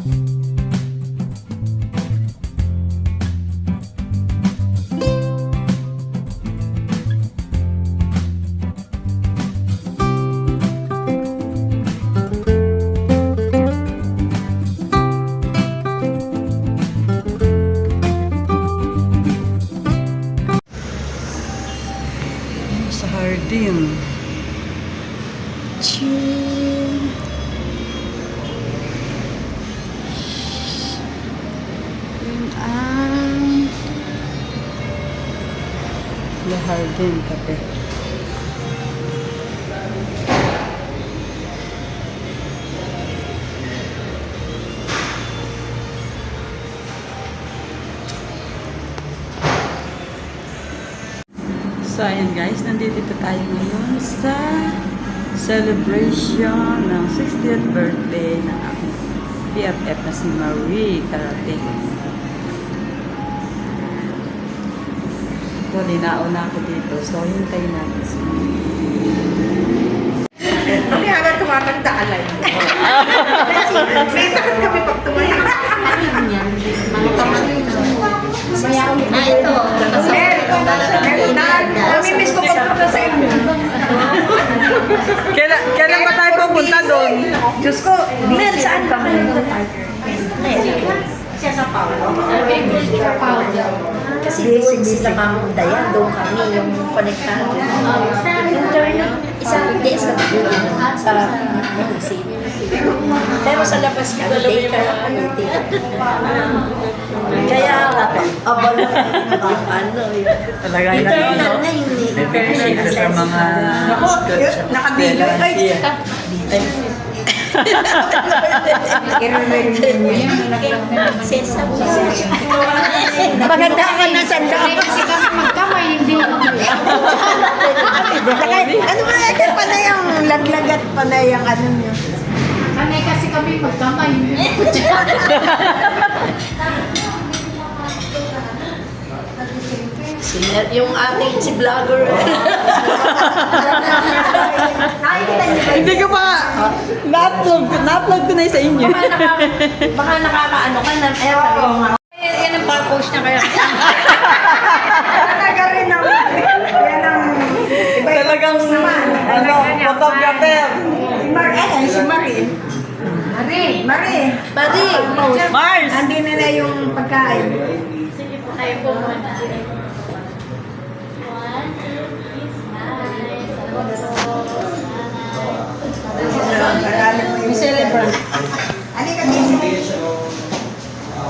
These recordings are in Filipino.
Sa hardin. Chill. Yun ang La Hardin Cafe. So, ayan guys, nandito tayo ngayon sa celebration ng 60th birthday ng aking BFF na si Marie Karating. So, linauna ako dito. So, hintayin natin si Kami agad tumatanda alay. May sakit kami pag tumatanda. Ito. Mamimiss ko pagpunta sa inyo. Kailan ba tayo pupunta doon? Diyos ko, Mer, saan ba kayo? Siya sa Paulo. Kasi doon sila mamunta yan. Doon kami yung konektado. Internet, isang day sa munisipyo. Pero sa labas kami, day ka kaya abala yung ano yun. Talaga Internet na yun eh. Internet sa mga Nakabilo. Ay, maganda ka na sa Kasi kami magkamay, hindi ano ba yan? Panay ang laglagat, panay ang ano nyo. Sanay kasi kami magkamay. yung ating si vlogger. Hindi ko pa na-upload ko na sa inyo. Baka nakakaano ka na. Yan ang pa-post niya kaya. Talaga rin ang yan ang Talagang photographer. si Marie. Marie. Buddy, post. Mars! Andi nila yung pagkain. Sige po kayo po muna. May celebrant. Ali ka din.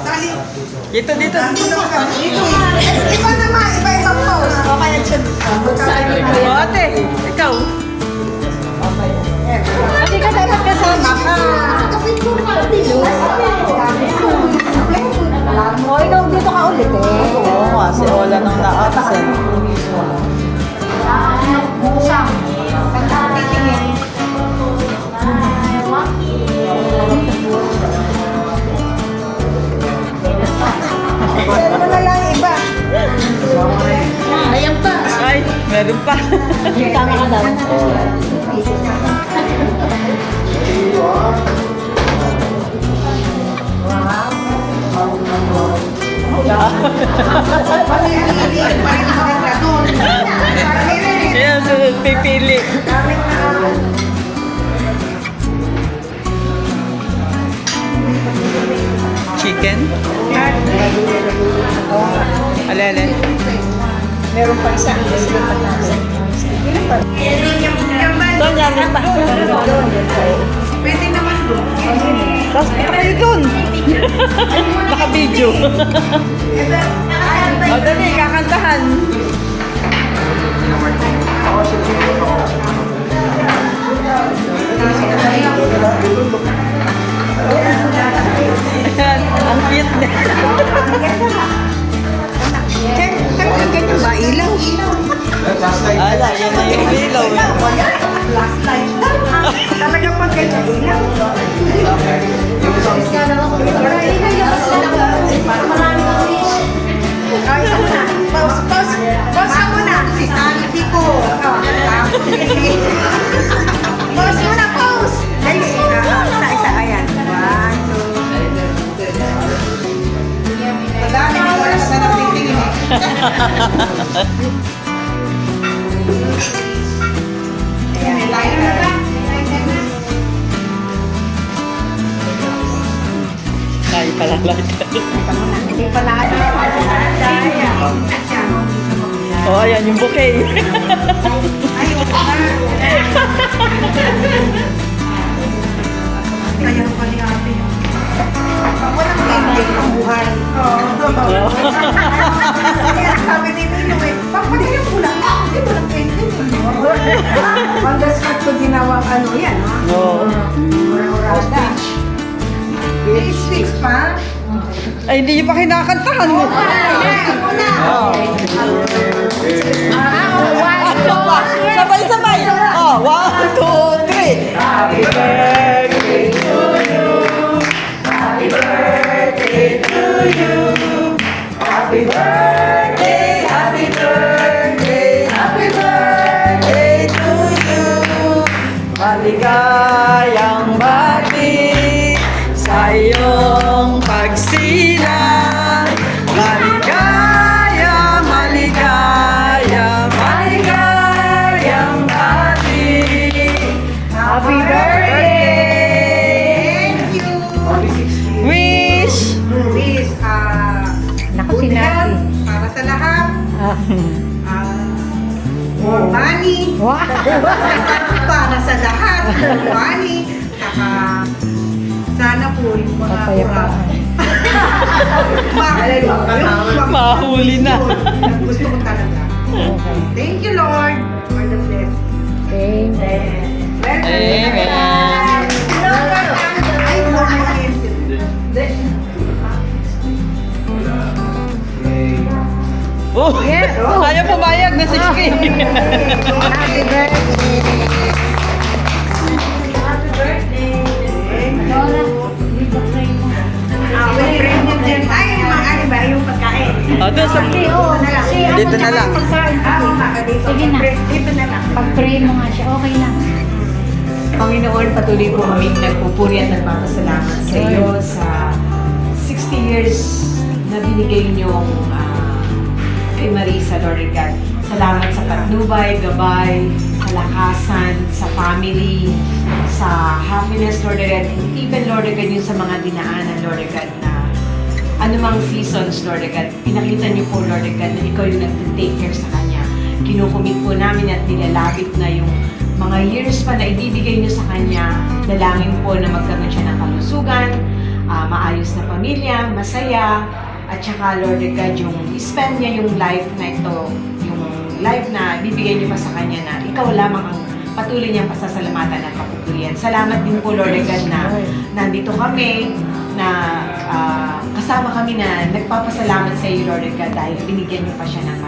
Sali. Dito. Dito. Iba naman, iba-ibang pose. O kaya siya. O ate, ikaw. Hindi ka dapat kasama ka. O, ikaw dito ka ulit eh. Oo nga, si Ola nang na-absent. Ano na lang iba? Ayan pa. Ay, meron pa. Tama ka daw. Ayan, sunod pipili. Chicken? Alele. Meron pa isa. Doon yan, pa. Pwede naman doon. Tapos punta kayo doon. Naka-video. O, dali, kakantahan. Ayan, ang cute na. Ganyan ba? Ilaw? Ala, yan na yung ilaw. Talaga pag ganyan ilaw? Ay, pause mo na. Hindi ko. Pause mo na, pause. Dali. Isa-isa, ayan. 1, 2. Palalighter. Hindi pala ano. Oh, ayan yung bouquet. Kaya pa ni ate. Walang ending ang buhay. Kaya sabi ni Nino eh, papaligyan ko lang. Hindi walang ending. On the spot ko ginawa ano yan, ha? No. Speech pa? Ay, hindi niyo pa kinakantahan mo. Sabay-sabay. Oh, 1, 2, 3. Happy birthday to you. Happy birthday to you. Happy birthday, happy birthday, happy birthday to you. Maligayang bati sa iyong pagsilang. Maligaya, maligaya, maligayang bati. Happy birthday! Thank you! Wish! Please, Naku, good sinabi. health para sa lahat. More money. Wow. Para sa lahat. More money. Saka, sana po yung mga Kapayapaan. Mahuli na. Gusto ko talaga. Thank you, Lord, for the blessing. Amen. Amen. Ay, Lord, Oh, ayaw pumayag na 60. Happy birthday. Lola, dito pray mo. may premium din. Ay, ano ba yung pagkain? Oh, doon sa... Dito na lang. Sige na. Dito na lang. Pag-pray mo nga siya, okay lang. Panginoon, patuloy po kami nagpupuri at nagpapasalamat sa iyo sa 60 years na binigay niyong kay Marisa, Lord God. Salamat sa patnubay, gabay, kalakasan, sa family, sa happiness, Lord God. Even, Lord God, yung sa mga dinaanan, Lord God, na anumang seasons, Lord God. Pinakita niyo po, Lord God, na ikaw yung nag-take care sa kanya. Kinukumit po namin at nilalapit na yung mga years pa na ibibigay niyo sa kanya. Dalangin po na magkaroon siya ng kalusugan, maayos na pamilya, masaya, at saka, Lord God, yung spend niya yung life na ito, yung life na bibigay niyo pa sa kanya na ikaw lamang ang patuloy niyang pasasalamatan at papupurihan. Salamat din po, Lord God, na nandito kami, na kasama kami na nagpapasalamat sa iyo, Lord God, dahil binigyan niyo pa siya ng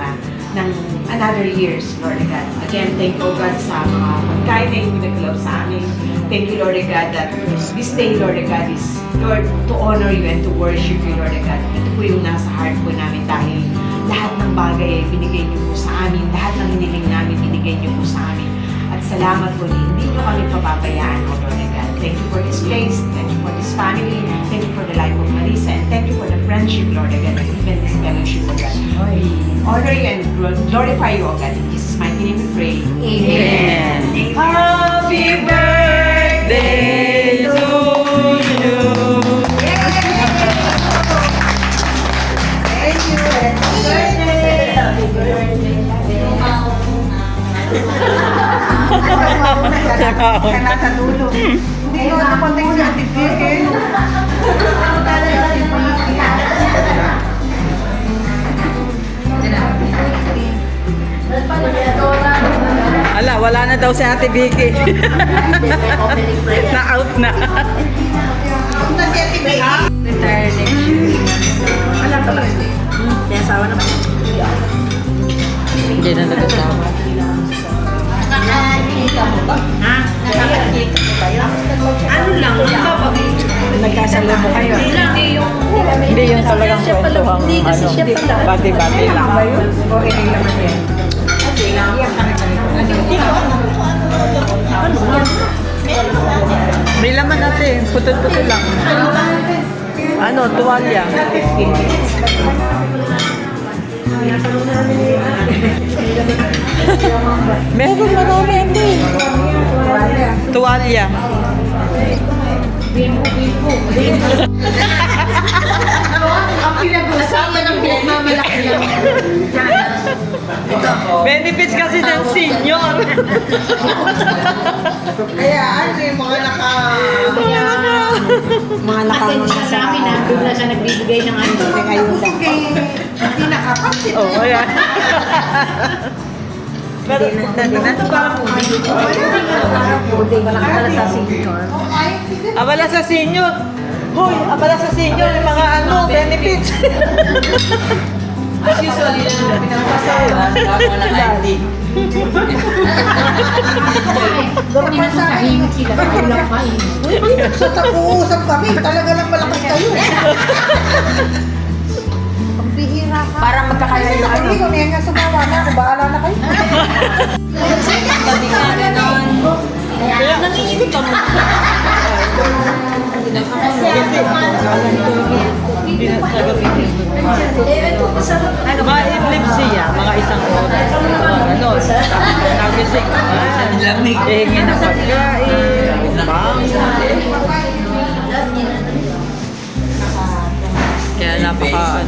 another years, Lord God. Again, thank you, God, sa mga pagkain na yung pinag-love sa amin. Thank you, Lord God, that this day, Lord God, is, Lord, to honor you and to worship you, Lord God. Ito po yung nasa heart po namin dahil lahat ng bagay ay binigay niyo po sa amin, lahat ng hiniling namin binigay niyo po sa amin. At salamat po, hindi niyo kami papabayaan, Lord God. Thank you for this place, thank you for this family, thank you for the life of Marisa, and thank you for the friendship, Lord God, and even this fellowship, Lord God. We honor you and glorify you, O God. In Jesus' mighty name we pray. Amen. Happy birthday to you. Thank you. Happy birthday. Siya nasa dulo. Hindi ko napunta si Ate Vicky. Ala, wala na daw si Ate Vicky. Na-out na. Punta si Ate Vicky. Retire next year. Wala pa ba? May asawa na ba? Hindi na nagkasama. Ano lang? Nagkasala mo kayo. Hindi yung talagang kwentuhang ano, bati-bati lang. O hindi naman yan. May laman natin, putol-putol lang. Ano, tuwalya. Meron marami hindi. Tuwalya. Bimbo. Ang pinag-usapan ng mamalaki lang. Benefits kasi ng senior. Kaya ano yung mga mga Pasensya sa amin na doon na siya nagbibigay ng ano. ayuda. Hindi nakakapit. Oo, oh, ayan. Pero, Nakatala sa senior. abala sa senior. Hoy, abala sa senior yung mga ano, benefits. As usual, yun ang pinapasaya. Kanina sa tahimik sila. Tayo lang kain. Sa uusap kami, talaga lang malakas kayo. Ang bihira ka. Para magkakalayo ano. Hindi ko niya nga sumawa na ako. Baala na kayo. Sabi nga ganon. Kaya nanginginig ka mo. Hindi na sa gamitin. Ma-live siya, mga isang oras. Ano, tapos nagising. Hihingi ng pagkain, bangon. Kaya napaka...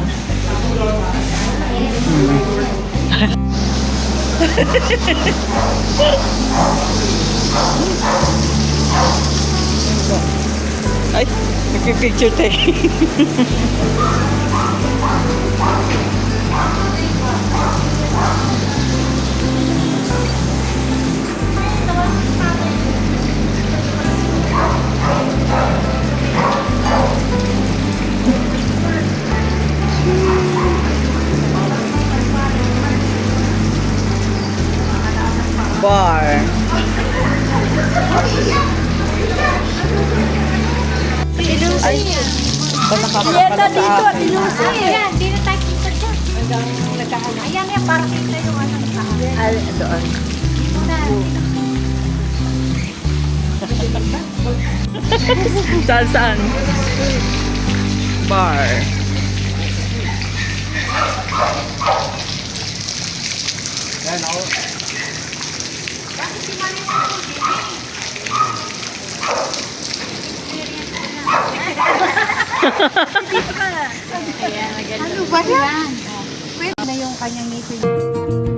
Ay, nagpipicture taking. Bar. Ay, ba nakapapala sa akin? Ayan, di na tayo kita dyan. Ayan, yan, para kita yung ano sa akin. Doon. Dito na. Saan saan? Bar. Ano ba yan? Pwede na yung kanyang ngipin.